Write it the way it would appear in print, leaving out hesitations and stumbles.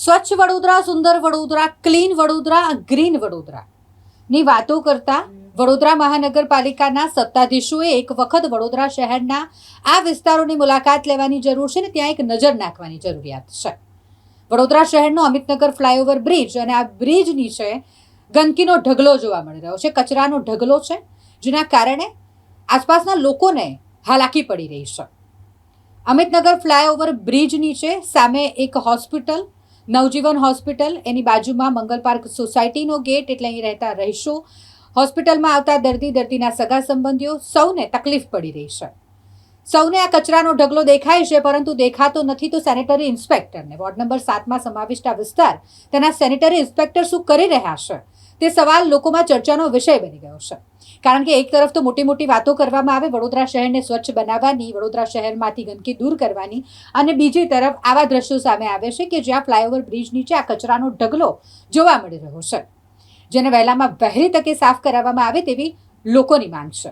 સ્વચ્છ વડોદરા, સુંદર Vadodara, clean Vadodara, green વડોદરાની વાતો કરતા વડોદરા મહાનગરપાલિકાના સત્તાધીશોએ એક વખત વડોદરા શહેરના આ વિસ્તારોની મુલાકાત લેવાની જરૂર છે ને ત્યાં એક નજર નાખવાની જરૂરિયાત છે. વડોદરા શહેરનો અમિતનગર ફ્લાયઓવર બ્રિજ અને આ બ્રિજ નીચે ગંદકીનો ઢગલો જોવા મળી રહ્યો છે, કચરાનો ઢગલો છે, જેના કારણે આસપાસના લોકોને હાલાકી પડી રહી છે. અમિતનગર ફ્લાયઓવર બ્રિજ નીચે સામે એક હોસ્પિટલ, નવજીવન હોસ્પિટલ, એની બાજુમાં મંગલ પાર્ક સોસાયટીનો ગેટ, એટલે અહીં રહેતા રહીશો, હોસ્પિટલમાં આવતા દર્દી, દર્દીના સગા સંબંધીઓ, સૌને તકલીફ પડી રહી છે. સૌને આ કચરાનો ઢગલો દેખાય છે, પરંતુ દેખાતો નથી તો સેનેટરી ઇન્સ્પેક્ટરને. વોર્ડ નંબર 7માં સમાવિષ્ટ આ વિસ્તાર, તેના સેનેટરી ઇન્સ્પેક્ટર શું કરી રહ્યા છે તે સવાલ લોકોમાં ચર્ચાનો વિષય બની ગયો છે. કારણ કે એક તરફ તો મોટી મોટી વાતો કરવામાં આવે વડોદરા શહેરને સ્વચ્છ બનાવવાની, વડોદરા શહેરમાંથી ગંદકી દૂર કરવાની, અને બીજી તરફ આવા દ્રશ્યો સામે આવે છે કે જ્યાં ફ્લાયઓવર બ્રિજ નીચે આ કચરાનો ઢગલો જોવા મળી રહ્યો છે, જેને વહેલામાં વહેલી તકે સાફ કરાવવામાં આવે તેવી લોકોની માંગ છે.